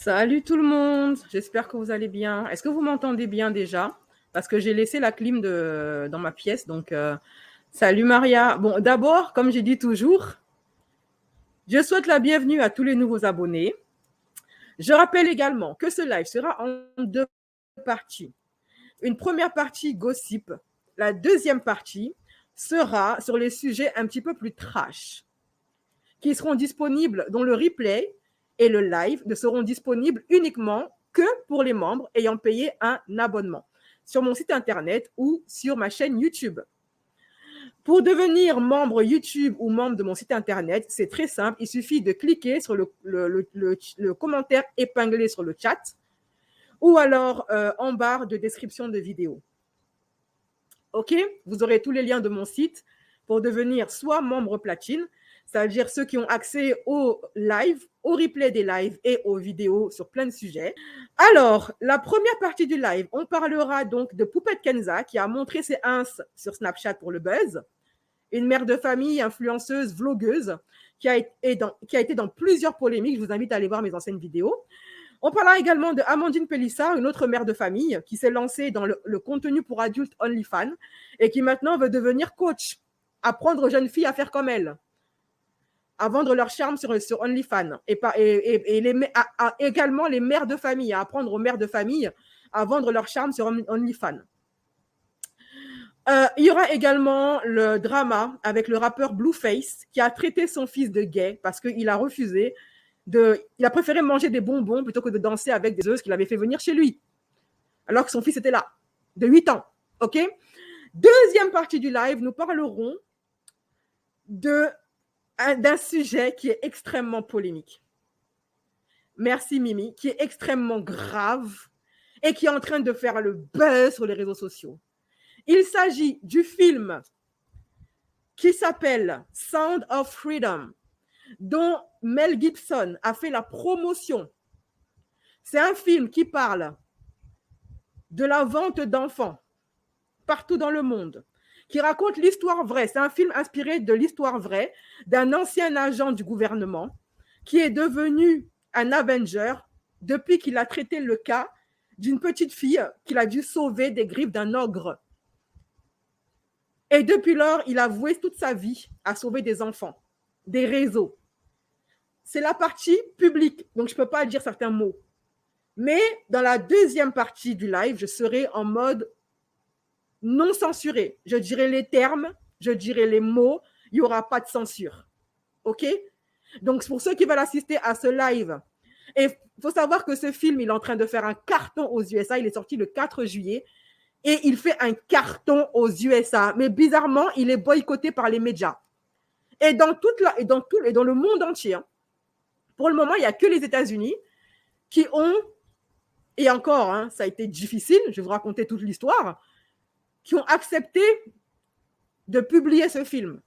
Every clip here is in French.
Salut tout le monde, j'espère que vous allez bien. Est-ce que vous m'entendez bien déjà? Parce que j'ai laissé la clim dans ma pièce, donc salut Maria. Bon, d'abord, comme j'ai dit toujours, je souhaite la bienvenue à tous les nouveaux abonnés. Je rappelle également que ce live sera en deux parties. Une première partie gossip, la deuxième partie sera sur les sujets un petit peu plus trash, qui seront disponibles, dont le replay et le live ne seront disponibles uniquement que pour les membres ayant payé un abonnement sur mon site internet ou sur ma chaîne YouTube. Pour devenir membre YouTube ou membre de mon site internet, c'est très simple. Il suffit de cliquer sur le commentaire épinglé sur le chat ou alors en barre de description de vidéo. OK? Vous aurez tous les liens de mon site pour devenir soit membre platine, c'est-à-dire ceux qui ont accès aux lives, au replay des lives et aux vidéos sur plein de sujets. Alors, la première partie du live, on parlera donc de Poupette Kenza qui a montré ses ins sur Snapchat pour le buzz, une mère de famille, influenceuse, vlogueuse qui a été dans plusieurs polémiques. Je vous invite à aller voir mes anciennes vidéos. On parlera également de Amandine Pélissard, une autre mère de famille qui s'est lancée dans le contenu pour adultes OnlyFans et qui maintenant veut devenir coach, apprendre aux jeunes filles à faire comme elle, à vendre leur charme sur OnlyFans. Également les mères de famille, à apprendre aux mères de famille à vendre leur charme sur OnlyFans. Il y aura également le drama avec le rappeur Blueface qui a traité son fils de gay parce qu'il a refusé il a préféré manger des bonbons plutôt que de danser avec des œufs qu'il avait fait venir chez lui, alors que son fils était là, de 8 ans. OK? Deuxième partie du live, nous parlerons d'un sujet qui est extrêmement polémique. Merci Mimi, qui est extrêmement grave et qui est en train de faire le buzz sur les réseaux sociaux. Il s'agit du film qui s'appelle Sound of Freedom, dont Mel Gibson a fait la promotion. C'est un film qui parle de la vente d'enfants partout dans le monde, qui raconte l'histoire vraie. C'est un film inspiré de l'histoire vraie d'un ancien agent du gouvernement qui est devenu un Avenger depuis qu'il a traité le cas d'une petite fille qu'il a dû sauver des griffes d'un ogre. Et depuis lors, il a voué toute sa vie à sauver des enfants, des réseaux. C'est la partie publique, donc je ne peux pas dire certains mots. Mais dans la deuxième partie du live, je serai en mode non censuré. Je dirai les termes, je dirai les mots, il n'y aura pas de censure. OK? Donc, pour ceux qui veulent assister à ce live, et il faut savoir que ce film, il est en train de faire un carton aux USA. Il est sorti le 4 juillet et il fait un carton aux USA. Mais bizarrement, il est boycotté par les médias. Et dans le monde entier, pour le moment, il n'y a que les États-Unis qui ont, et encore, ça a été difficile, je vais vous raconter toute l'histoire, qui ont accepté de publier ce film.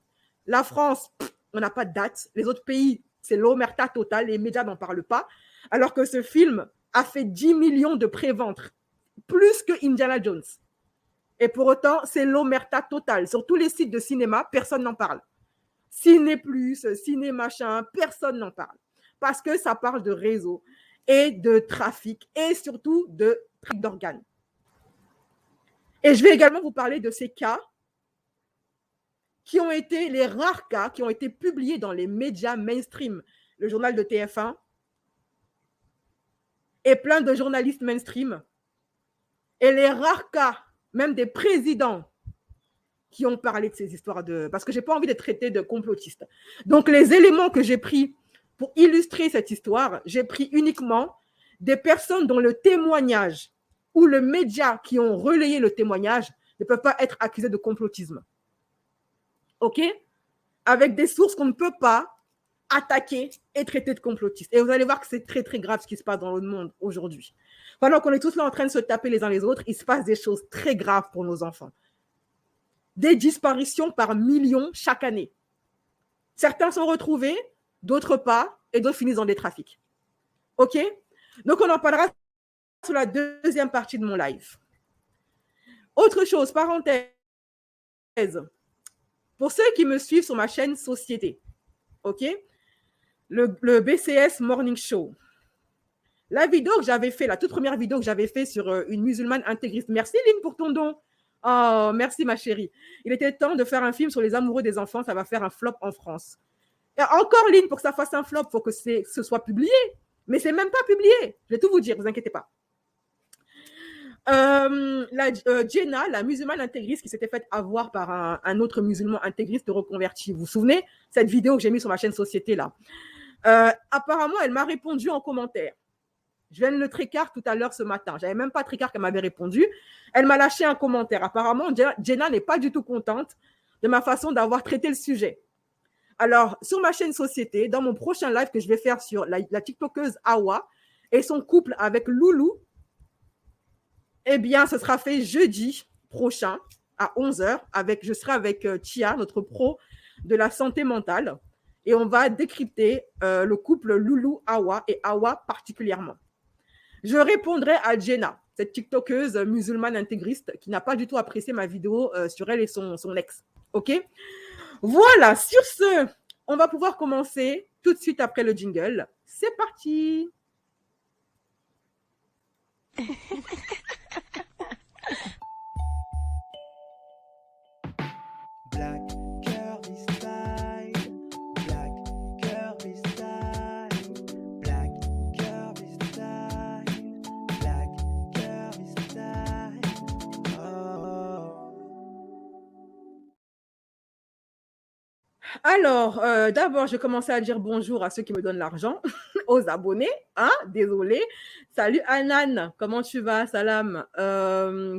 La France, on n'a pas de date. Les autres pays, c'est l'omerta totale. Les médias n'en parlent pas. Alors que ce film a fait 10 millions de préventes, plus que Indiana Jones. Et pour autant, c'est l'omerta totale. Sur tous les sites de cinéma, personne n'en parle. Ciné Plus, Ciné Machin, personne n'en parle. Parce que ça parle de réseau et de trafic et surtout de trafic d'organes. Et je vais également vous parler de ces cas qui ont été les rares cas qui ont été publiés dans les médias mainstream, le journal de TF1 et plein de journalistes mainstream, et les rares cas, même des présidents qui ont parlé de ces histoires parce que je n'ai pas envie d'être traité de complotiste. Donc, les éléments que j'ai pris pour illustrer cette histoire, j'ai pris uniquement des personnes dont le témoignage ou le média qui ont relayé le témoignage ne peuvent pas être accusés de complotisme. OK? Avec des sources qu'on ne peut pas attaquer et traiter de complotistes. Et vous allez voir que c'est très, très grave ce qui se passe dans le monde aujourd'hui. Pendant qu'on est tous là en train de se taper les uns les autres, il se passe des choses très graves pour nos enfants. Des disparitions par millions chaque année. Certains sont retrouvés, d'autres pas, et d'autres finissent dans des trafics. OK? Donc, on en parlera sur la deuxième partie de mon live. Autre chose, parenthèse. Pour ceux qui me suivent sur ma chaîne Société, OK? Le BCS Morning Show, La vidéo que j'avais fait, la toute première vidéo que j'avais fait sur une musulmane intégriste. Merci Lynn pour ton don. Oh, merci ma chérie. Il était temps de faire un film sur les amoureux des enfants. Ça va faire un flop en France. Et encore Lynn, pour que ça fasse un flop, il faut que ce soit publié. Mais c'est même pas publié. Je vais tout vous dire, vous inquiétez pas. Jenna, la musulmane intégriste qui s'était faite avoir par un autre musulman intégriste reconverti. Vous vous souvenez? Cette vidéo que j'ai mise sur ma chaîne Société là. Apparemment, elle m'a répondu en commentaire. Je viens de le tricard tout à l'heure ce matin. J'avais même pas tricard qu'elle m'avait répondu. Elle m'a lâché un commentaire. Apparemment, Jenna n'est pas du tout contente de ma façon d'avoir traité le sujet. Alors, sur ma chaîne Société, dans mon prochain live que je vais faire sur la TikTokeuse Awa et son couple avec Loulou, eh bien, ce sera fait jeudi prochain à 11h. Je serai avec Tia, notre pro de la santé mentale. Et on va décrypter le couple Loulou-Awa et Awa particulièrement. Je répondrai à Jenna, cette TikTokeuse musulmane intégriste qui n'a pas du tout apprécié ma vidéo sur elle et son ex. OK? Voilà, sur ce, on va pouvoir commencer tout de suite après le jingle. C'est parti! Black Curvy Style, Black Curvy Style, Black Curvy Style, Black Curvy Style. Oh. Alors, d'abord, je vais commencer à dire bonjour à ceux qui me donnent l'argent, aux abonnés, hein, désolé. Salut Anan, comment tu vas? Salam.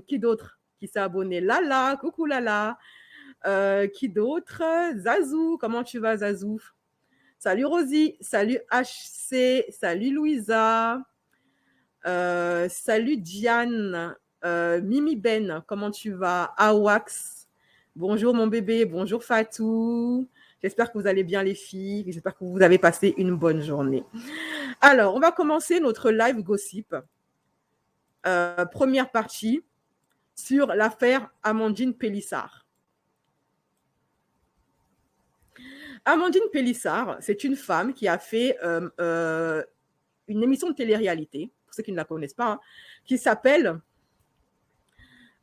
Qui d'autre qui s'est abonné? Lala, coucou Lala. Qui d'autre? Zazou, comment tu vas Zazou? Salut Rosie, salut HC, salut Louisa, salut Diane, Mimi Ben, comment tu vas? Awax, bonjour mon bébé, bonjour Fatou. J'espère que vous allez bien les filles, j'espère que vous avez passé une bonne journée. Alors, on va commencer notre live gossip. Première partie sur l'affaire Amandine Pélissard. Amandine Pélissard, c'est une femme qui a fait une émission de télé-réalité, pour ceux qui ne la connaissent pas, hein, qui s'appelle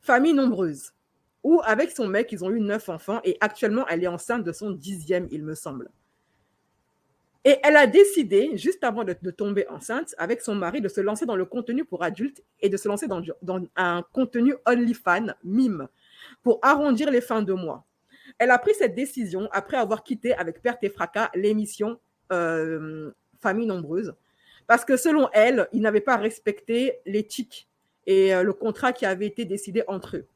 Famille nombreuse, où avec son mec, ils ont eu 9 enfants et actuellement, elle est enceinte de son 10e, il me semble. Et elle a décidé, juste avant de tomber enceinte, avec son mari, de se lancer dans le contenu pour adultes et de se lancer dans un contenu OnlyFans, mime, pour arrondir les fins de mois. Elle a pris cette décision après avoir quitté avec perte et fracas l'émission Famille nombreuse, parce que selon elle, ils n'avaient pas respecté l'éthique et le contrat qui avait été décidé entre eux.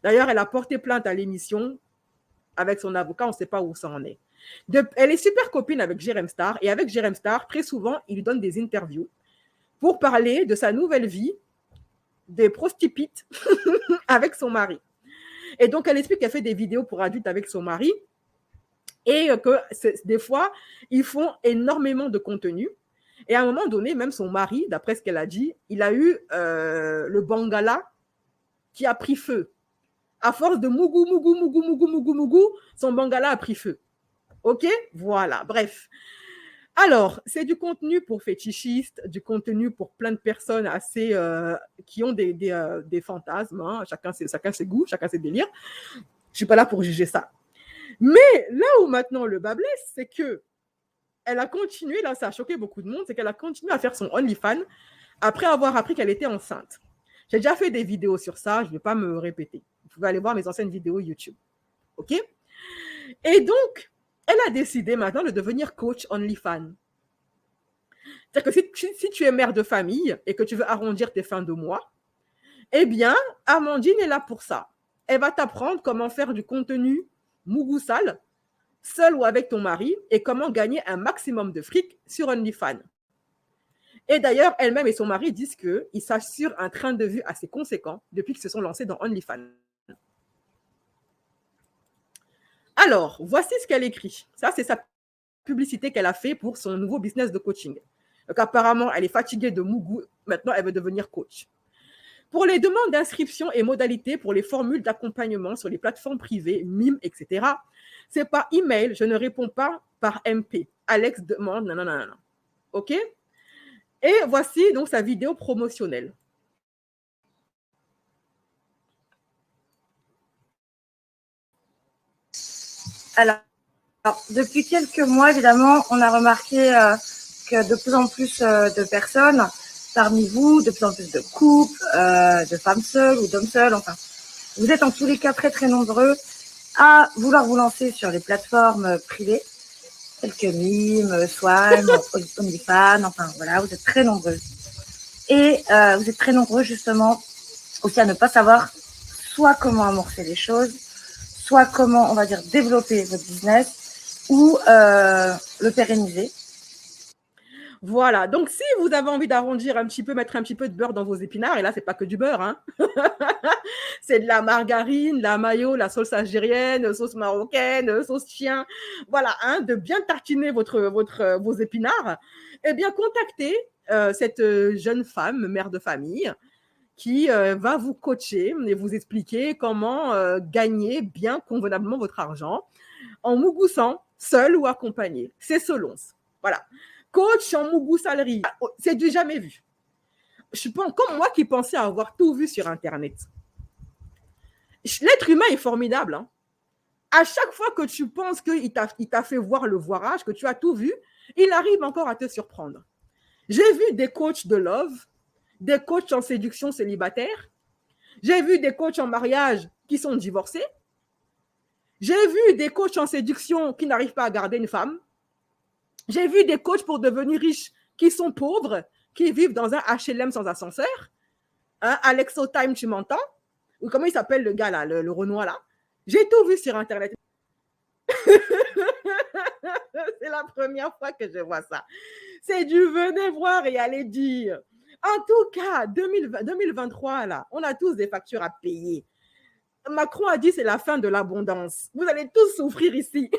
D'ailleurs, elle a porté plainte à l'émission avec son avocat, on ne sait pas où ça en est. Elle est super copine avec Jérém Star, et avec Jérém Star, très souvent, il lui donne des interviews pour parler de sa nouvelle vie des prostituées avec son mari. Et donc, elle explique qu'elle fait des vidéos pour adultes avec son mari et que des fois, ils font énormément de contenu. Et à un moment donné, même son mari, d'après ce qu'elle a dit, il a eu le bangala qui a pris feu. À force de mougou, mougou, mougou, mougou, mougou, mougou, son bangala a pris feu. OK? Voilà, bref. Alors, c'est du contenu pour fétichistes, du contenu pour plein de personnes assez qui ont des fantasmes. Hein. Chacun ses goûts, chacun ses délires. Je ne suis pas là pour juger ça. Mais là où maintenant le bas blesse, c'est que elle a continué, là ça a choqué beaucoup de monde, c'est qu'elle a continué à faire son OnlyFans après avoir appris qu'elle était enceinte. J'ai déjà fait des vidéos sur ça, je ne vais pas me répéter. Vous pouvez aller voir mes anciennes vidéos YouTube. OK? Et donc, elle a décidé maintenant de devenir coach OnlyFans. C'est-à-dire que si tu es mère de famille et que tu veux arrondir tes fins de mois, eh bien, Amandine est là pour ça. Elle va t'apprendre comment faire du contenu mougoussal, seul ou avec ton mari, et comment gagner un maximum de fric sur OnlyFans. Et d'ailleurs, elle-même et son mari disent qu'ils s'assurent un train de vue assez conséquent depuis qu'ils se sont lancés dans OnlyFans. Alors, voici ce qu'elle écrit. Ça, c'est sa publicité qu'elle a fait pour son nouveau business de coaching. Donc, apparemment, elle est fatiguée de Mougou. Maintenant, elle veut devenir coach. Pour les demandes d'inscription et modalités pour les formules d'accompagnement sur les plateformes privées, Mime, etc., c'est par email. Je ne réponds pas par MP. Alex demande, non. OK? Et voici donc sa vidéo promotionnelle. Alors, depuis quelques mois, évidemment, on a remarqué que de plus en plus de personnes parmi vous, de plus en plus de couples, de femmes seules ou d'hommes seuls, enfin, vous êtes en tous les cas très très nombreux à vouloir vous lancer sur les plateformes privées, telles que Mime, Swan, OnlyFans, enfin voilà, vous êtes très nombreux. Et vous êtes très nombreux justement aussi à ne pas savoir soit comment amorcer les choses, soit comment, on va dire, développer votre business ou le pérenniser. Voilà, donc si vous avez envie d'arrondir un petit peu, mettre un petit peu de beurre dans vos épinards, et là, c'est pas que du beurre, hein. C'est de la margarine, la mayo, la sauce algérienne, sauce marocaine, sauce chien, voilà, hein, de bien tartiner vos épinards, eh bien, contactez cette jeune femme, mère de famille, qui va vous coacher et vous expliquer comment gagner bien convenablement votre argent en mougoussant, seul ou accompagné. C'est selon. Voilà. Coach en mougousalerie, c'est du jamais vu. Je suis pas comme moi qui pensais avoir tout vu sur Internet. L'être humain est formidable. Hein. À chaque fois que tu penses qu'il t'a fait voir le voirage, que tu as tout vu, il arrive encore à te surprendre. J'ai vu des coachs de love, des coachs en séduction célibataire. J'ai vu des coachs en mariage qui sont divorcés. J'ai vu des coachs en séduction qui n'arrivent pas à garder une femme. J'ai vu des coachs pour devenir riches qui sont pauvres, qui vivent dans un HLM sans ascenseur. Hein, Alexo Time, tu m'entends? Ou comment il s'appelle le gars là, le Renoir là? J'ai tout vu sur Internet. C'est la première fois que je vois ça. C'est du venez voir et allez dire. En tout cas, 2023, là, on a tous des factures à payer. Macron a dit c'est la fin de l'abondance. Vous allez tous souffrir ici.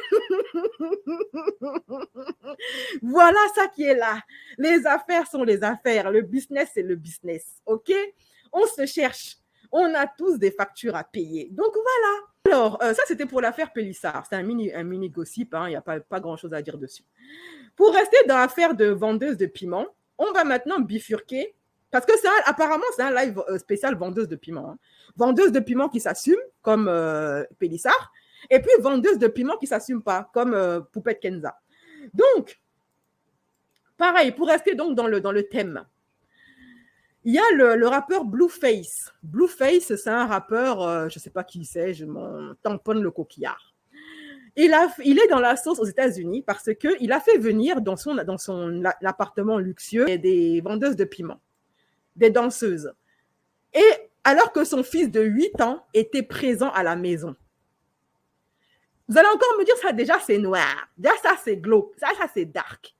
Voilà ça qui est là. Les affaires sont les affaires. Le business, c'est le business. OK? On se cherche. On a tous des factures à payer. Donc voilà. Alors, ça, c'était pour l'affaire Pélissard. C'est un mini gossip. Hein. Il n'y a pas grand-chose à dire dessus. Pour rester dans l'affaire de vendeuse de piment, on va maintenant bifurquer. Parce que apparemment, c'est un live spécial vendeuse de piment. Hein. Vendeuse de piment qui s'assume, comme Pélissard. Et puis, vendeuse de piment qui ne s'assume pas, comme Poupette Kenza. Donc, pareil, pour rester donc dans le thème, il y a le rappeur Blueface. Blueface, c'est un rappeur, je ne sais pas qui c'est, je m'en tamponne le coquillard. Il est dans la sauce aux États-Unis parce qu'il a fait venir dans son appartement luxueux des vendeuses de piment, des danseuses. Et alors que son fils de 8 ans était présent à la maison. Vous allez encore me dire, ça déjà c'est noir, déjà ça c'est glauque, ça c'est dark.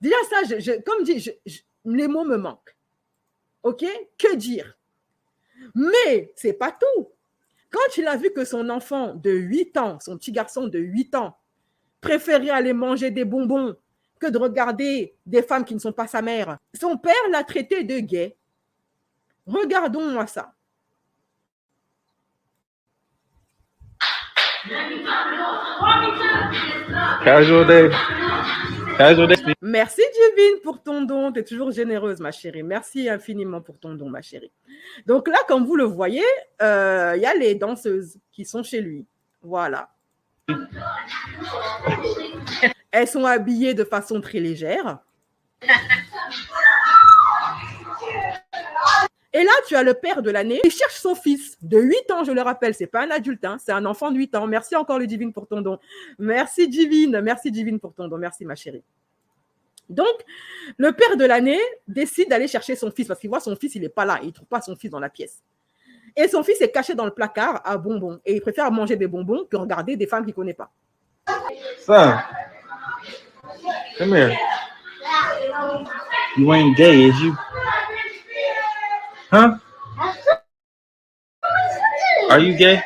Déjà ça, comme dit, les mots me manquent. OK? Que dire? Mais c'est pas tout. Quand il a vu que son enfant de 8 ans, son petit garçon de 8 ans, préférait aller manger des bonbons que de regarder des femmes qui ne sont pas sa mère, son père l'a traité de gay. Regardons-moi ça. Casual day. Casual day. Merci Divine pour ton don. Tu es toujours généreuse, ma chérie. Merci infiniment pour ton don, ma chérie. Donc là, comme vous le voyez, y a les danseuses qui sont chez lui. Voilà. Elles sont habillées de façon très légère. Et là, tu as le père de l'année. Il cherche son fils de 8 ans, je le rappelle. Ce n'est pas un adulte, hein, c'est un enfant de 8 ans. Merci encore, le Divine, pour ton don. Merci, Divine. Merci, Divine, pour ton don. Merci, ma chérie. Donc, le père de l'année décide d'aller chercher son fils parce qu'il voit son fils, il n'est pas là. Il ne trouve pas son fils dans la pièce. Et son fils est caché dans le placard à bonbons. Et il préfère manger des bonbons que regarder des femmes qu'il ne connaît pas. Son, come here. You ain't gay, is you? Huh? Are you gay?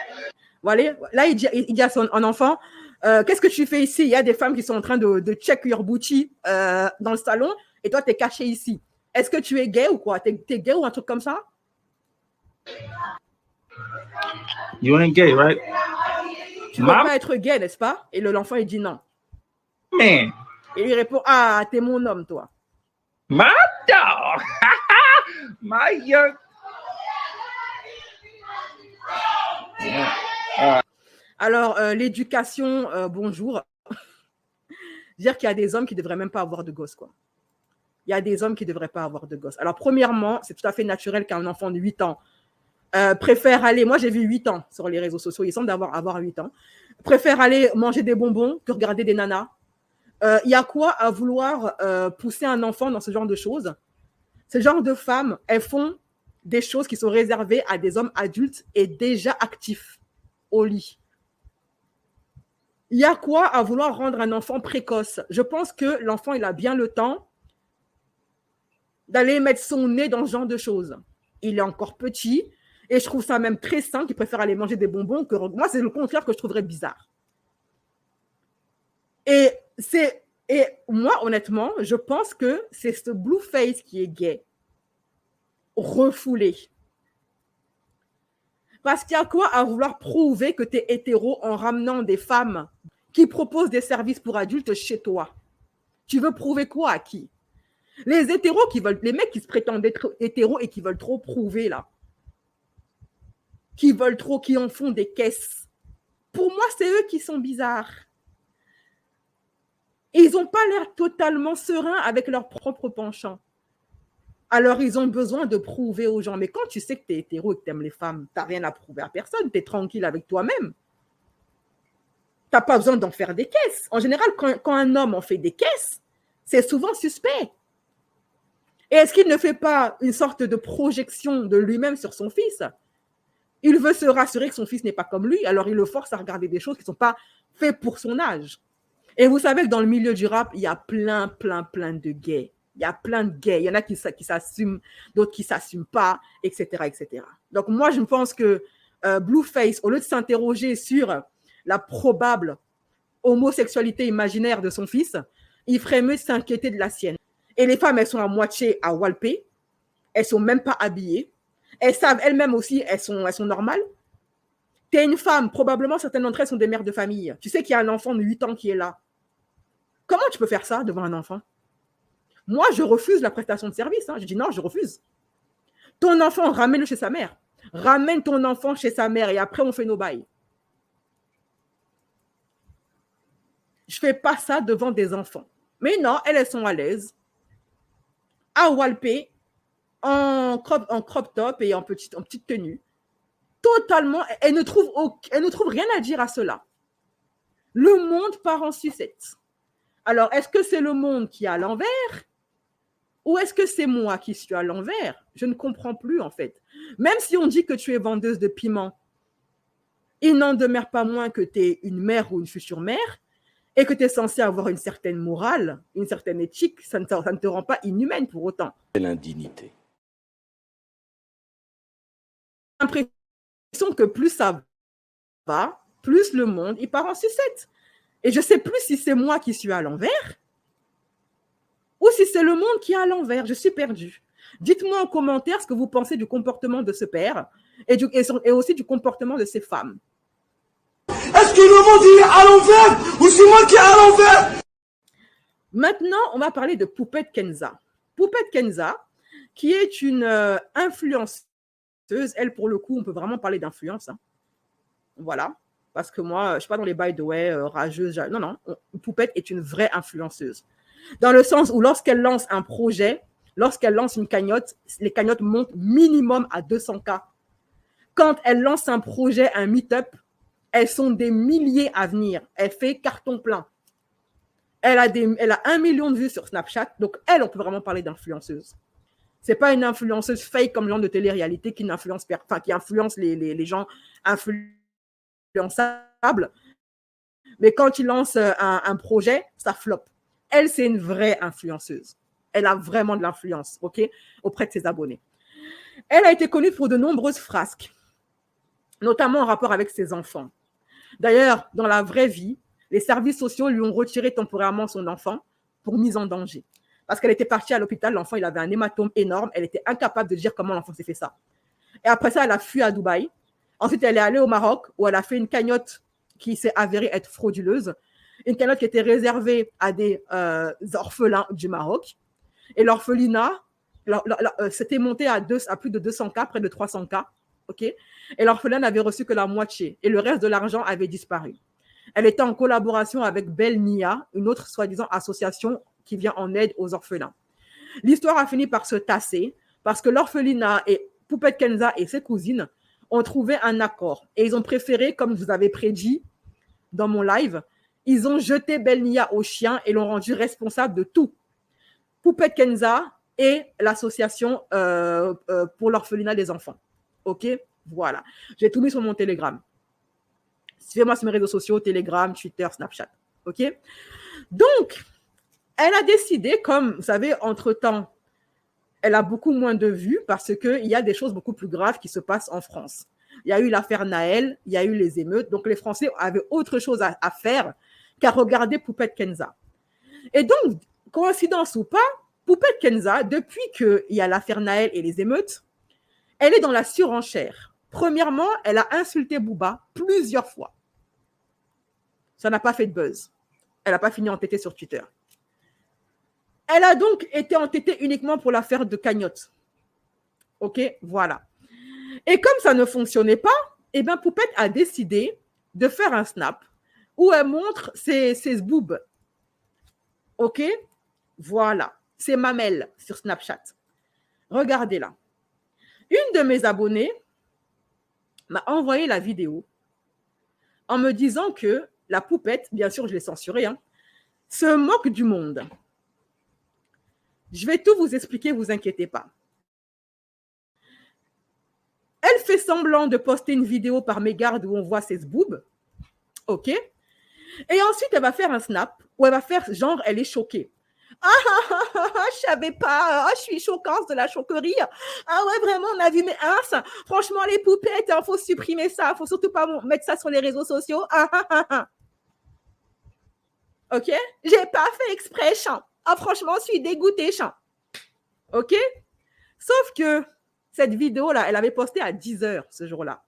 Voilà. Là, il dit à son enfant, qu'est-ce que tu fais ici? Il y a des femmes qui sont en train de check your booty dans le salon et toi, tu es caché ici. Est-ce que tu es gay ou quoi? Tu es gay ou un truc comme ça? You ain't gay, right? Tu ne peux pas être gay, n'est-ce pas? Et l'enfant, il dit non. Man. Et il répond, ah, t'es mon homme, toi. My dog! My young. Alors, l'éducation, bonjour. Dire qu'il y a des hommes qui ne devraient même pas avoir de gosses, quoi. Il y a des hommes qui ne devraient pas avoir de gosses. Alors, premièrement, c'est tout à fait naturel qu'un enfant de 8 ans préfère aller, moi j'ai vu 8 ans sur les réseaux sociaux, il semble avoir 8 ans, préfère aller manger des bonbons que regarder des nanas. Il y a quoi à vouloir pousser un enfant dans ce genre de choses? Ce genre de femmes, elles font des choses qui sont réservées à des hommes adultes et déjà actifs au lit. Il y a quoi à vouloir rendre un enfant précoce? Je pense que l'enfant, il a bien le temps d'aller mettre son nez dans ce genre de choses. Il est encore petit et je trouve ça même très sain qu'il préfère aller manger des bonbons que moi, c'est le contraire que je trouverais bizarre. Et moi, honnêtement, je pense que c'est ce Blueface qui est gay, refoulé. Parce qu'il y a quoi à vouloir prouver que tu es hétéro en ramenant des femmes qui proposent des services pour adultes chez toi? Tu veux prouver quoi à qui? Les hétéros qui veulent, les mecs qui se prétendent être hétéros et qui veulent trop prouver là, qui veulent trop, qui en font des caisses. Pour moi, c'est eux qui sont bizarres. Ils n'ont pas l'air totalement sereins avec leur propre penchant. Alors, ils ont besoin de prouver aux gens. Mais quand tu sais que tu es hétéro et que tu aimes les femmes, tu n'as rien à prouver à personne. Tu es tranquille avec toi-même. Tu n'as pas besoin d'en faire des caisses. En général, quand un homme en fait des caisses, c'est souvent suspect. Et est-ce qu'il ne fait pas une sorte de projection de lui-même sur son fils? Il veut se rassurer que son fils n'est pas comme lui, alors il le force à regarder des choses qui ne sont pas faites pour son âge. Et vous savez que dans le milieu du rap, il y a plein de gays. Il y a plein de gays. Il y en a qui s'assument, d'autres qui ne s'assument pas, etc., etc. Donc moi, je pense que Blueface, au lieu de s'interroger sur la probable homosexualité imaginaire de son fils, il ferait mieux de s'inquiéter de la sienne. Et les femmes, elles sont à moitié à walper. Elles ne sont même pas habillées. Elles savent elles-mêmes aussi, elles sont normales. Tu es une femme, probablement certaines d'entre elles sont des mères de famille. Tu sais qu'il y a un enfant de 8 ans qui est là. Comment tu peux faire ça devant un enfant? Moi, je refuse la prestation de service. Je dis non, je refuse. Ton enfant, ramène-le chez sa mère. Ramène ton enfant chez sa mère et après, on fait nos bails. Je ne fais pas ça devant des enfants. Mais non, elles sont à l'aise. À walper, en crop top et en petite tenue. Totalement, elle ne trouve rien à dire à cela. Le monde part en sucette. Alors, est-ce que c'est le monde qui est à l'envers ou est-ce que c'est moi qui suis à l'envers? Je ne comprends plus, en fait. Même si on dit que tu es vendeuse de piment, il n'en demeure pas moins que tu es une mère ou une future mère et que tu es censée avoir une certaine morale, une certaine éthique. Ça ne te rend pas inhumaine pour autant. Quelle indignité. J'ai l'impression que plus ça va, plus le monde, il part en sucette. Et je ne sais plus si c'est moi qui suis à l'envers ou si c'est le monde qui est à l'envers. Je suis perdue. Dites-moi en commentaire ce que vous pensez du comportement de ce père et aussi du comportement de ces femmes. Est-ce que le monde il est à l'envers ou c'est moi qui est à l'envers? Maintenant, on va parler de Poupette Kenza. Poupette Kenza, qui est une influenceuse. Elle, pour le coup, on peut vraiment parler d'influence. Voilà. Parce que moi, je ne suis pas dans les bails de rageuse. Non. Poupette est une vraie influenceuse. Dans le sens où lorsqu'elle lance un projet, lorsqu'elle lance une cagnotte, les cagnottes montent minimum à 200K. Quand elle lance un projet, un meet-up, elles sont des milliers à venir. Elle fait carton plein. Elle a 1 million de vues sur Snapchat. Donc, elle, on peut vraiment parler d'influenceuse. Ce n'est pas une influenceuse fake comme le genre de télé-réalité qui influence les gens influençables. Mais quand il lance un projet, ça floppe. Elle, c'est une vraie influenceuse. Elle a vraiment de l'influence, auprès de ses abonnés. Elle a été connue pour de nombreuses frasques, notamment en rapport avec ses enfants. D'ailleurs, dans la vraie vie, les services sociaux lui ont retiré temporairement son enfant pour mise en danger. Parce qu'elle était partie à l'hôpital, l'enfant, il avait un hématome énorme. Elle était incapable de dire comment l'enfant s'est fait ça. Et après ça, elle a fui à Dubaï. Ensuite, elle est allée au Maroc où elle a fait une cagnotte qui s'est avérée être frauduleuse. Une cagnotte qui était réservée à des orphelins du Maroc. Et l'orphelinat, c'était monté à plus de 200K, près de 300K. OK? Et l'orpheline n'avait reçu que la moitié. Et le reste de l'argent avait disparu. Elle était en collaboration avec Belle Nia, une autre soi-disant association qui vient en aide aux orphelins. L'histoire a fini par se tasser parce que l'orphelinat et Poupette Kenza et ses cousines ont trouvé un accord. Et ils ont préféré, comme je vous avais prédit dans mon live, ils ont jeté Belle Nia au chien et l'ont rendu responsable de tout. Poupette Kenza et l'association pour l'orphelinat des enfants. OK? Voilà. J'ai tout mis sur mon Telegram. Suivez-moi sur mes réseaux sociaux, Telegram, Twitter, Snapchat. OK? Donc, elle a décidé, comme vous savez, entre-temps, elle a beaucoup moins de vues parce qu'il y a des choses beaucoup plus graves qui se passent en France. Il y a eu l'affaire Naël, il y a eu les émeutes. Donc, les Français avaient autre chose à faire qu'à regarder Poupette Kenza. Et donc, coïncidence ou pas, Poupette Kenza, depuis qu'il y a l'affaire Naël et les émeutes, elle est dans la surenchère. Premièrement, elle a insulté Booba plusieurs fois. Ça n'a pas fait de buzz. Elle n'a pas fini entêtée sur Twitter. Elle a donc été entêtée uniquement pour l'affaire de Cagnotte. OK, voilà. Et comme ça ne fonctionnait pas, eh bien, Poupette a décidé de faire un snap où elle montre ses boobs. OK, voilà. Ses mamelles sur Snapchat. Regardez-la. Une de mes abonnées m'a envoyé la vidéo en me disant que la poupette, bien sûr, je l'ai censurée, se moque du monde. Je vais tout vous expliquer, vous inquiétez pas. Elle fait semblant de poster une vidéo par mégarde où on voit ses boobs. OK? Et ensuite, elle va faire un snap où elle va faire genre, elle est choquée. Je savais pas. Je suis choquante de la choquerie. Ah ouais, vraiment, on a vu mes ins. Franchement, les poupettes, faut supprimer ça. Faut surtout pas mettre ça sur les réseaux sociaux. OK? J'ai pas fait exprès, chant. Franchement, je suis dégoûtée, chant. OK? Sauf que cette vidéo-là, elle avait posté à 10h ce jour-là.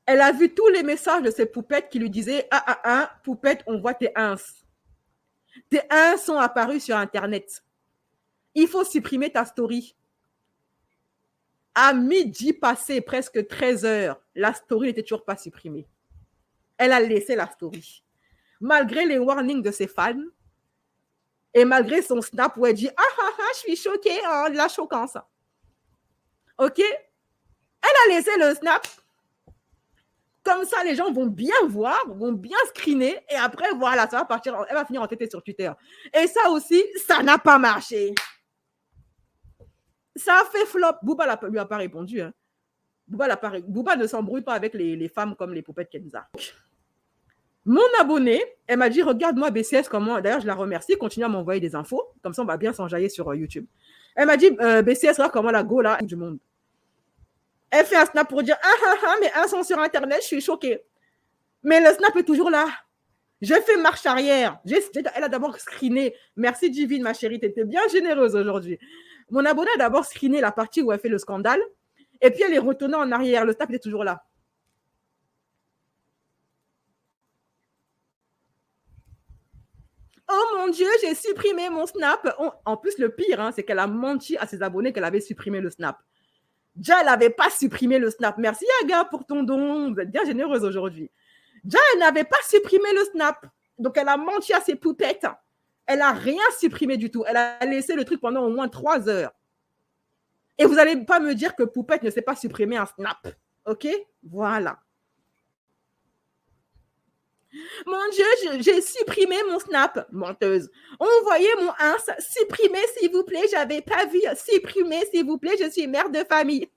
Elle a vu tous les messages de ces poupettes qui lui disaient « Poupette, on voit tes ins. Tes ins sont apparus sur Internet. Il faut supprimer ta story. » À midi passé, presque 13h, la story n'était toujours pas supprimée. Elle a laissé la story. Malgré les warnings de ses fans et malgré son snap où elle dit « je suis choquée, de la choquance. » OK? Elle a laissé le snap. Comme ça, les gens vont bien voir, vont bien screener et après, voilà, ça va partir, elle va finir en tête sur Twitter. Et ça aussi, ça n'a pas marché. Ça a fait flop. Booba lui a pas répondu. Booba ne s'embrouille pas avec les femmes comme les poupettes Kenza. Mon abonnée, elle m'a dit, regarde-moi BCS comment. D'ailleurs, je la remercie. Continue à m'envoyer des infos. Comme ça, on va bien s'enjailler sur YouTube. Elle m'a dit, BCS, regarde comment la go là du monde. Elle fait un snap pour dire, mes uns sont sur Internet, je suis choquée. Mais le snap est toujours là. J'ai fait marche arrière. Elle a d'abord screené. Merci Divine, ma chérie, tu étais bien généreuse aujourd'hui. Mon abonnée a d'abord screené la partie où elle fait le scandale. Et puis, elle est retournée en arrière. Le snap est toujours là. Oh mon Dieu, j'ai supprimé mon snap. En plus, le pire, c'est qu'elle a menti à ses abonnés qu'elle avait supprimé le snap. Déjà, elle n'avait pas supprimé le snap. Merci, Yaga, pour ton don. Vous êtes bien généreuse aujourd'hui. Déjà, elle n'avait pas supprimé le snap. Donc, elle a menti à ses poupettes. Elle n'a rien supprimé du tout. Elle a laissé le truc pendant au moins 3 heures. Et vous n'allez pas me dire que Poupette ne sait pas supprimer un snap. OK? Voilà. Mon Dieu, j'ai supprimé mon snap. Menteuse. Envoyez mon ins. Supprimez, s'il vous plaît. J'avais pas vu. Supprimez, s'il vous plaît. Je suis mère de famille.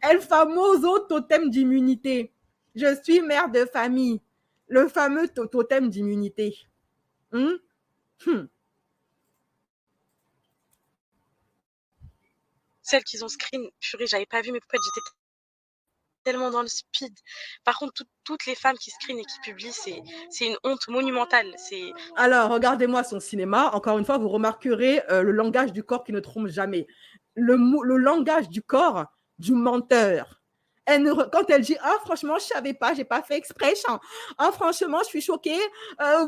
El famoso totem d'immunité. Je suis mère de famille. Le fameux totem d'immunité. Celles qu'ils ont screen, purée, j'avais pas vu mes poupettes, j'étais tellement dans le speed. Par contre, toutes les femmes qui screenent et qui publient, c'est une honte monumentale. Alors, regardez-moi son cinéma. Encore une fois, vous remarquerez le langage du corps qui ne trompe jamais. Le langage du corps du menteur. Quand elle dit, ah, franchement, je savais pas, j'ai pas fait exprès. Ah, franchement, je suis choquée.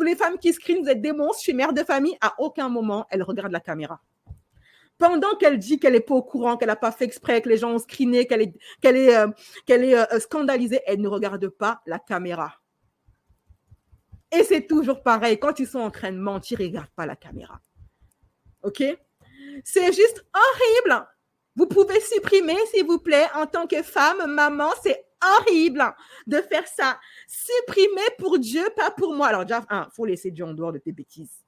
Les femmes qui screenent, vous êtes des monstres, je suis mère de famille. À aucun moment, elle regarde la caméra. Pendant qu'elle dit qu'elle n'est pas au courant, qu'elle n'a pas fait exprès, que les gens ont screené, qu'elle est scandalisée, elle ne regarde pas la caméra. Et c'est toujours pareil. Quand ils sont en train de mentir, ils ne regardent pas la caméra. OK? C'est juste horrible. Vous pouvez supprimer, s'il vous plaît, en tant que femme, maman, c'est horrible de faire ça. Supprimer pour Dieu, pas pour moi. Alors déjà, il faut laisser Dieu en dehors de tes bêtises.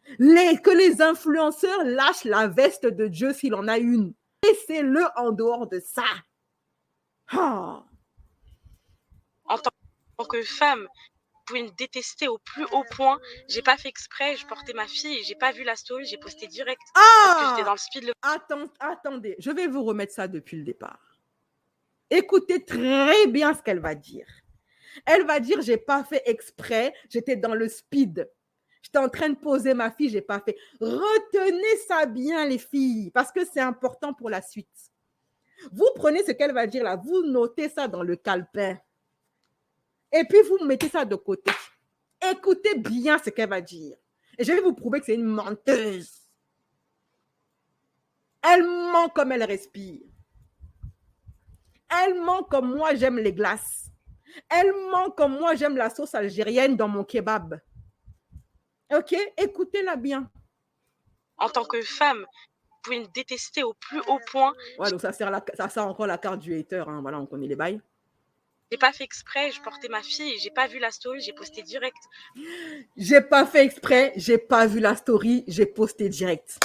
Que les influenceurs lâchent la veste de Dieu s'il en a une. Laissez-le en dehors de ça. Oh. En tant que femme, vous pouvez me détester au plus haut point. J'ai pas fait exprès, je portais ma fille et j'ai pas vu la story, j'ai posté direct. Parce que j'étais dans le speed. Attendez, je vais vous remettre ça depuis le départ. Écoutez très bien ce qu'elle va dire. Elle va dire, j'ai pas fait exprès, j'étais dans le speed. J'étais en train de poser ma fille, j'ai pas fait. Retenez ça bien, les filles, parce que c'est important pour la suite. Vous prenez ce qu'elle va dire là, vous notez ça dans le calepin. Et puis, vous mettez ça de côté. Écoutez bien ce qu'elle va dire. Et je vais vous prouver que c'est une menteuse. Elle ment comme elle respire. Elle ment comme moi, j'aime les glaces. Elle ment comme moi, j'aime la sauce algérienne dans mon kebab. OK? Écoutez-la bien. En tant que femme, vous pouvez me détester au plus haut point. Ouais, donc ça sert encore la carte du hater. Hein. Voilà, on connaît les bails. J'ai pas fait exprès, je portais ma fille et j'ai pas vu la story, j'ai posté direct. J'ai pas fait exprès, j'ai pas vu la story, j'ai posté direct.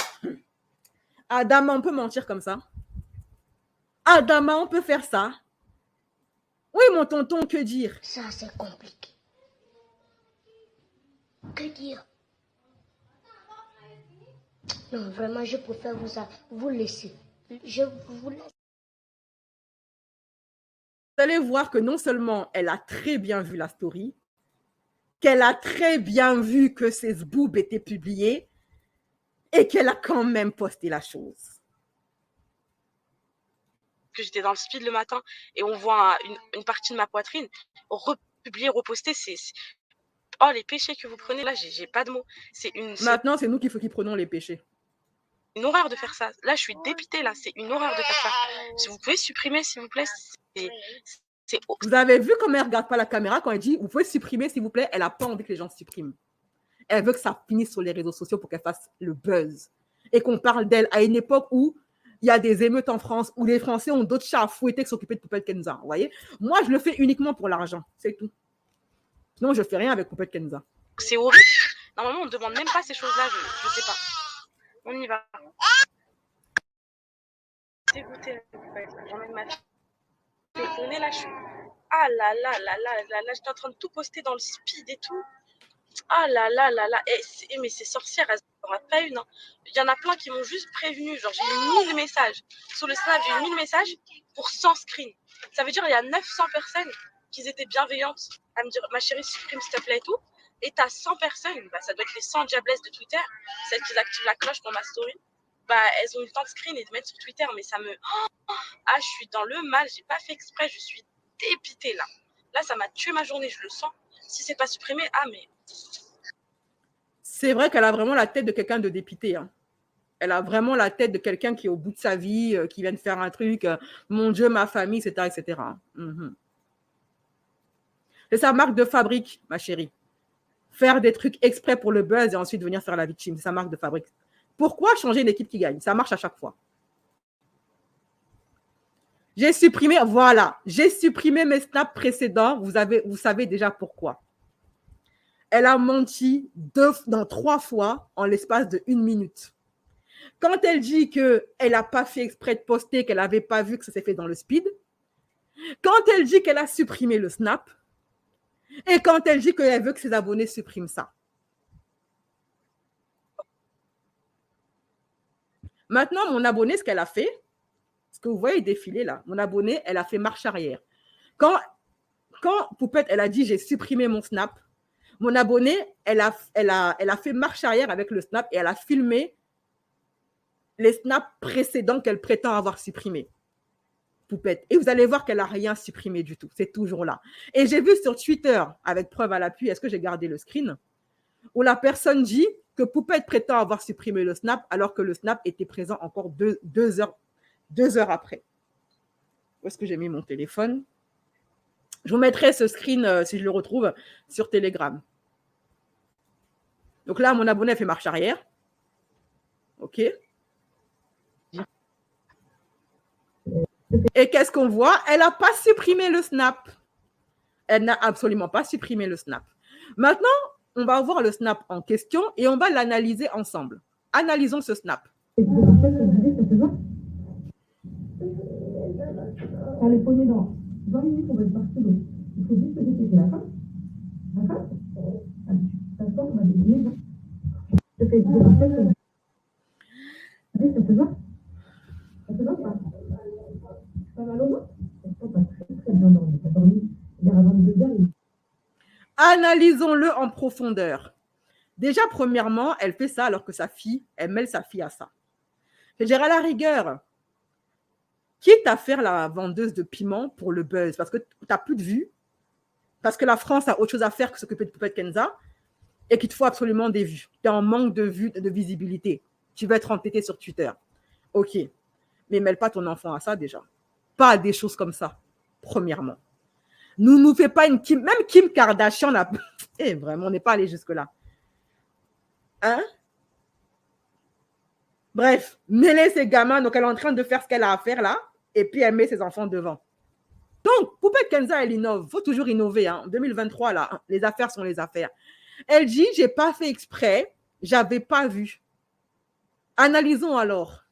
Adama, on peut mentir comme ça? Adama, on peut faire ça? Oui, mon tonton, que dire? Ça, c'est compliqué. Que dire? Non, vraiment, je préfère vous laisser. Je vous laisse. Vous allez voir que non seulement elle a très bien vu la story, qu'elle a très bien vu que ses boobs étaient publiés et qu'elle a quand même posté la chose. Que j'étais dans le speed le matin et on voit une partie de ma poitrine, republier, reposter, c'est... Oh, les péchés que vous prenez là, j'ai pas de mots. Maintenant, c'est nous qui prenons les péchés. Une horreur de faire ça. Là, je suis dépitée, là. C'est une horreur de faire ça. Si vous pouvez supprimer, s'il vous plaît, c'est... Vous avez vu comment elle ne regarde pas la caméra quand elle dit « Vous pouvez supprimer, s'il vous plaît ?» Elle n'a pas envie que les gens suppriment. Elle veut que ça finisse sur les réseaux sociaux pour qu'elle fasse le buzz. Et qu'on parle d'elle à une époque où il y a des émeutes en France, où les Français ont d'autres chats à fouetter que s'occuper de Poupette Kenza. Vous voyez? Moi, je le fais uniquement pour l'argent. C'est tout. Sinon, je ne fais rien avec Poupette Kenza. C'est horrible. Normalement, on ne demande même pas ces choses-là. Je ne sais pas. On y va. Dégoûtée, j'emmène ma fille. Étonnée, là, je suis... Ah là là là là là là, j'étais en train de tout poster dans le speed et tout. Ah là là là là. Mais ces sorcières, elles n'en ont pas une. Hein. Il y en a plein qui m'ont juste prévenu. Genre, j'ai eu 1000 messages. Sur le Snap, j'ai eu 1000 messages pour 100 screens. Ça veut dire qu'il y a 900 personnes qui étaient bienveillantes à me dire, ma chérie, supprime s'il te plaît et tout. Et t'as 100 personnes, bah, ça doit être les 100 diablesses de Twitter, celles qui activent la cloche pour ma story. Bah, elles ont eu le temps de screen et de mettre sur Twitter, mais ça me... Ah, je suis dans le mal, j'ai pas fait exprès, je suis dépitée là. Là, ça m'a tué ma journée, je le sens. Si c'est pas supprimé, ah mais... C'est vrai qu'elle a vraiment la tête de quelqu'un de dépité. Hein. Elle a vraiment la tête de quelqu'un qui est au bout de sa vie, qui vient de faire un truc, mon Dieu, ma famille, etc. etc. C'est sa marque de fabrique, ma chérie. Faire des trucs exprès pour le buzz et ensuite venir faire la victime. C'est sa marque de fabrique. Pourquoi changer une équipe qui gagne? Ça marche à chaque fois. J'ai supprimé, voilà, j'ai supprimé mes snaps précédents. Vous savez déjà pourquoi. Elle a menti 3 fois en l'espace de 1 minute. Quand elle dit qu'elle n'a pas fait exprès de poster, qu'elle n'avait pas vu que ça s'est fait dans le speed, quand elle dit qu'elle a supprimé le snap, et quand elle dit qu'elle veut que ses abonnés suppriment ça. Maintenant, mon abonné, ce qu'elle a fait, ce que vous voyez défiler là, mon abonné, elle a fait marche arrière. Quand Poupette, elle a dit j'ai supprimé mon snap, mon abonné, elle a fait marche arrière avec le snap et elle a filmé les snaps précédents qu'elle prétend avoir supprimés. Poupette. Et vous allez voir qu'elle n'a rien supprimé du tout. C'est toujours là. Et j'ai vu sur Twitter, avec preuve à l'appui, est-ce que j'ai gardé le screen, où la personne dit que Poupette prétend avoir supprimé le snap alors que le snap était présent encore deux heures après. Où est-ce que j'ai mis mon téléphone? Je vous mettrai ce screen, si je le retrouve, sur Telegram. Donc là, mon abonné fait marche arrière. OK. Et qu'est-ce qu'on voit? Elle n'a pas supprimé le snap. Elle n'a absolument pas supprimé le snap. Maintenant, on va voir le snap en question et on va l'analyser ensemble. Analysons ce snap. T'as les poignets dans 20 minutes, on va être parti. Donc, il faut juste que tu la fin. D'accord? T'attends, on va déjeuner. Je fais des rappels. Ça te va? Ça te va pas? Ça va l'eau? T'as très bien dormi. T'as dormi hier à 22h. Analysons-le en profondeur. Déjà, premièrement, elle fait ça alors que sa fille, elle mêle sa fille à ça. Je dirais à la rigueur, quitte à faire la vendeuse de piment pour le buzz, parce que tu n'as plus de vues, parce que la France a autre chose à faire que s'occuper de Poupette Kenza, et qu'il te faut absolument des vues. Tu es en manque de vues, de visibilité. Tu veux être entêté sur Twitter. OK. Mais mêle pas ton enfant à ça déjà. Pas à des choses comme ça, premièrement. Nous fait pas une Kim, même Kim Kardashian, vraiment, on n'est pas allé jusque-là. Hein? Bref, mêler ses gamins, donc elle est en train de faire ce qu'elle a à faire là, et puis elle met ses enfants devant. Donc, Poupette Kenza, elle innove. Il faut toujours innover. En 2023, là, les affaires sont les affaires. Elle dit, j'ai pas fait exprès, j'avais pas vu. Analysons alors.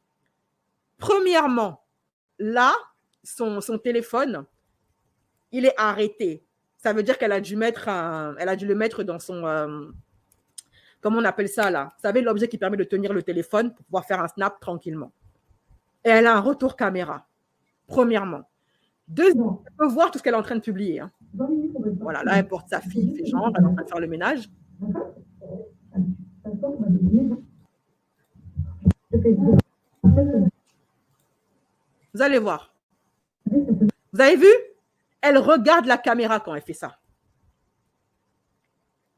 Premièrement, là, son téléphone, il est arrêté. Ça veut dire qu'elle a dû le mettre dans son... comment on appelle ça là? Vous savez, l'objet qui permet de tenir le téléphone pour pouvoir faire un snap tranquillement. Et elle a un retour caméra, premièrement. Deuxièmement, elle peut voir tout ce qu'elle est en train de publier. Hein. Voilà, là, elle porte sa fille, fait genre, elle est en train de faire le ménage. Vous allez voir. Vous avez vu? Elle regarde la caméra quand elle fait ça.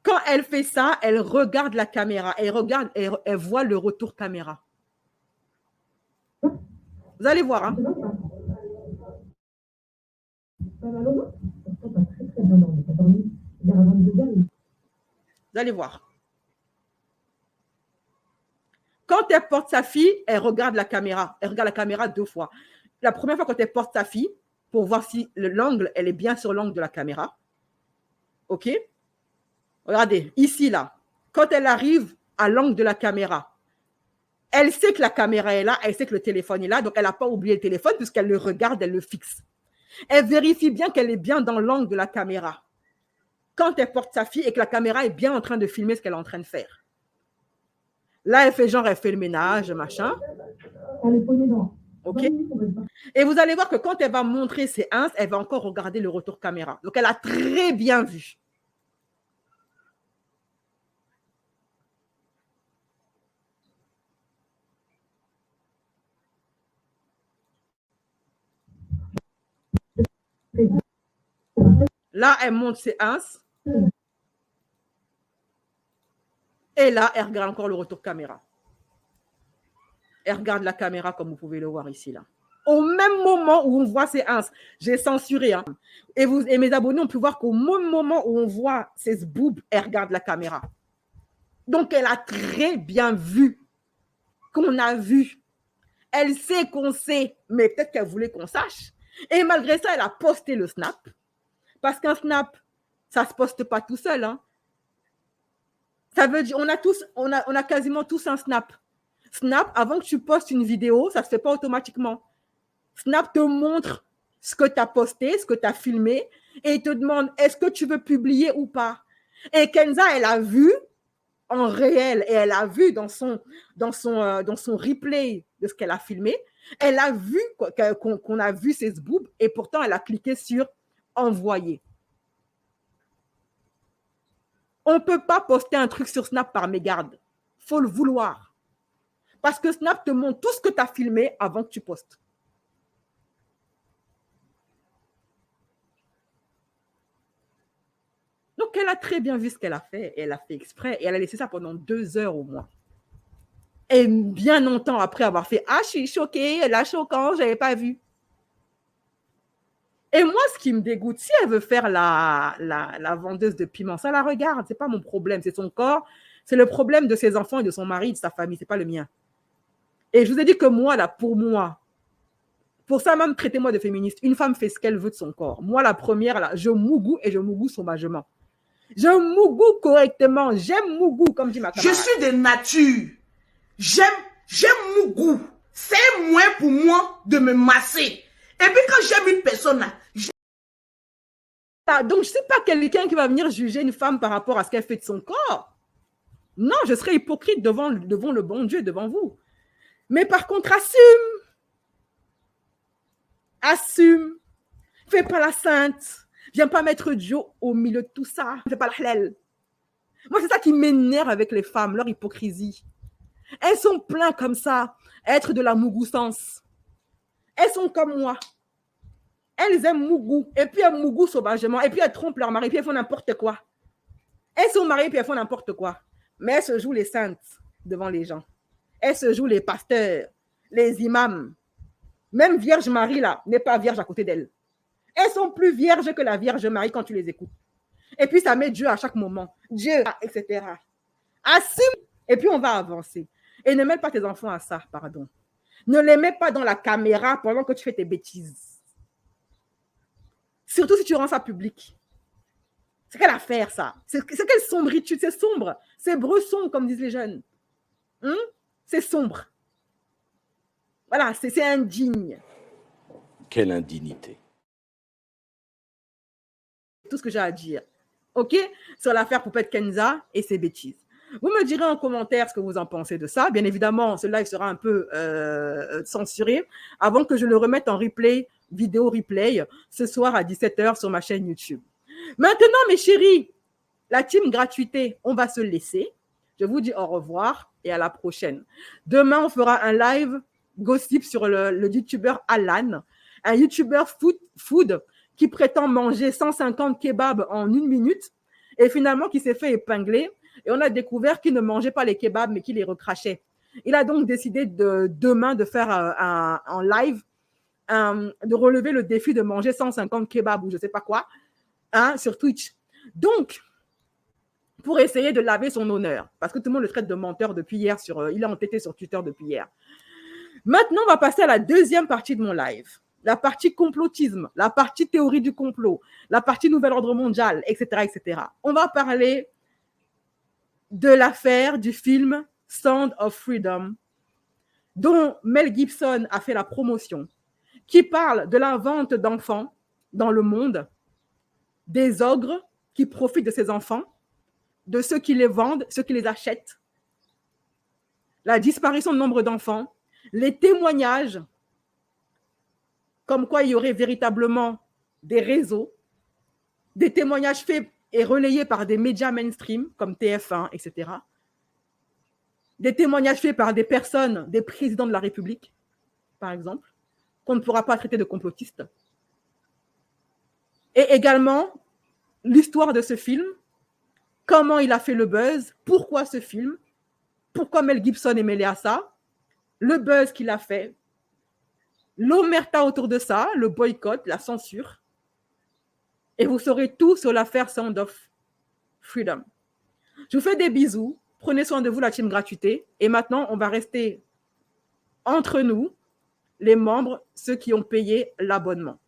Quand elle fait ça, elle regarde la caméra. Elle regarde, elle voit le retour caméra. Vous allez voir. Hein? Vous allez voir. Quand elle porte sa fille, elle regarde la caméra. Elle regarde la caméra 2 fois. La première fois, quand elle porte sa fille, pour voir si l'angle, elle est bien sur l'angle de la caméra. OK? Regardez, ici, là. Quand elle arrive à l'angle de la caméra, elle sait que la caméra est là, elle sait que le téléphone est là, donc elle n'a pas oublié le téléphone puisqu'elle le regarde, elle le fixe. Elle vérifie bien qu'elle est bien dans l'angle de la caméra. Quand elle porte sa fille et que la caméra est bien en train de filmer ce qu'elle est en train de faire. Là, elle fait genre, elle fait le ménage, machin. OK? Et vous allez voir que quand elle va montrer ses ins, elle va encore regarder le retour caméra. Donc, elle a très bien vu. Là, elle monte ses ins. Et là, elle regarde encore le retour caméra. Elle regarde la caméra comme vous pouvez le voir ici. Là. Au même moment où on voit ses ins, j'ai censuré. Hein, et mes abonnés ont pu voir qu'au même moment où on voit ses boobs, elle regarde la caméra. Donc, elle a très bien vu qu'on a vu. Elle sait qu'on sait, mais peut-être qu'elle voulait qu'on sache. Et malgré ça, elle a posté le snap. Parce qu'un snap, ça ne se poste pas tout seul. Hein. Ça veut dire, on a quasiment tous un snap. Snap, avant que tu postes une vidéo, ça ne se fait pas automatiquement. Snap te montre ce que tu as posté, ce que tu as filmé, et il te demande, est-ce que tu veux publier ou pas? Et Kenza, elle a vu en réel, et elle a vu dans son replay de ce qu'elle a filmé, elle a vu qu'on a vu ses boobs, et pourtant, elle a cliqué sur « Envoyer ». On ne peut pas poster un truc sur Snap par mégarde. Il faut le vouloir. Parce que Snap te montre tout ce que tu as filmé avant que tu postes. Donc, elle a très bien vu ce qu'elle a fait. Et elle a fait exprès. Et elle a laissé ça pendant 2 heures au moins. Et bien longtemps après avoir fait « Ah, je suis choquée, là, choquant, je n'avais pas vu. » Et moi, ce qui me dégoûte, si elle veut faire la vendeuse de piment, ça la regarde. Ce n'est pas mon problème. C'est son corps. C'est le problème de ses enfants et de son mari, de sa famille. Ce n'est pas le mien. Et je vous ai dit que moi, là, pour ça même, traitez-moi de féministe. Une femme fait ce qu'elle veut de son corps. Moi, la première, là, je mougou et je mougou sauvagement. Je mougou correctement. J'aime mougou, comme dit ma camarade. Je suis de nature. J'aime mougou. C'est moins pour moi de me masser. Et puis quand j'aime une personne, là, Donc, je ne suis pas quelqu'un qui va venir juger une femme par rapport à ce qu'elle fait de son corps. Non, je serais hypocrite devant le bon Dieu, devant vous. Mais par contre, assume. Assume. Fais pas la sainte. Viens pas mettre Dieu au milieu de tout ça. Fais pas la halal. Moi, c'est ça qui m'énerve avec les femmes, leur hypocrisie. Elles sont pleines comme ça, être de la mougoussance. Elles sont comme moi. Elles aiment mougou. Et puis elles mougou sauvagement. Et puis elles trompent leur mari. Et puis elles font n'importe quoi. Elles sont mariées et puis elles font n'importe quoi. Mais elles se jouent les saintes devant les gens. Elles se jouent les pasteurs, les imams. Même Vierge Marie, là, n'est pas vierge à côté d'elle. Elles sont plus vierges que la Vierge Marie quand tu les écoutes. Et puis ça met Dieu à chaque moment. Dieu, etc. Assume. Et puis on va avancer. Et ne mets pas tes enfants à ça, pardon. Ne les mets pas dans la caméra pendant que tu fais tes bêtises. Surtout si tu rends ça public. C'est quelle affaire, ça? C'est quelle sombritude? C'est sombre. C'est bresson, comme disent les jeunes. C'est sombre. Voilà, c'est indigne. Quelle indignité. Tout ce que j'ai à dire. OK? Sur l'affaire Poupette Kenza et ses bêtises. Vous me direz en commentaire ce que vous en pensez de ça. Bien évidemment, ce live sera un peu censuré avant que je le remette en replay, vidéo replay, ce soir à 17h sur ma chaîne YouTube. Maintenant, mes chéris, la team gratuité, on va se laisser. Je vous dis au revoir et à la prochaine. Demain, on fera un live gossip sur le youtubeur Alan, un youtubeur food qui prétend manger 150 kebabs en 1 minute et finalement qui s'est fait épingler. Et on a découvert qu'il ne mangeait pas les kebabs, mais qu'il les recrachait. Il a donc décidé demain de faire un live, de relever le défi de manger 150 kebabs ou je ne sais pas quoi, sur Twitch. Donc, pour essayer de laver son honneur, parce que tout le monde le traite de menteur depuis hier, il est entêté sur Twitter depuis hier. Maintenant, on va passer à la deuxième partie de mon live. La partie complotisme, la partie théorie du complot, la partie nouvel ordre mondial, etc., etc. On va parler de l'affaire du film Sound of Freedom, dont Mel Gibson a fait la promotion, qui parle de la vente d'enfants dans le monde, des ogres qui profitent de ces enfants, de ceux qui les vendent, ceux qui les achètent, la disparition de nombre d'enfants, les témoignages, comme quoi il y aurait véritablement des réseaux, des témoignages faits et relayés par des médias mainstream comme TF1, etc. Des témoignages faits par des personnes, des présidents de la République, par exemple, qu'on ne pourra pas traiter de complotistes. Et également, l'histoire de ce film, comment il a fait le buzz, pourquoi ce film, pourquoi Mel Gibson est mêlé à ça, le buzz qu'il a fait, l'omerta autour de ça, le boycott, la censure. Et vous saurez tout sur l'affaire Sound of Freedom. Je vous fais des bisous. Prenez soin de vous, la team gratuité. Et maintenant, on va rester entre nous, les membres, ceux qui ont payé l'abonnement.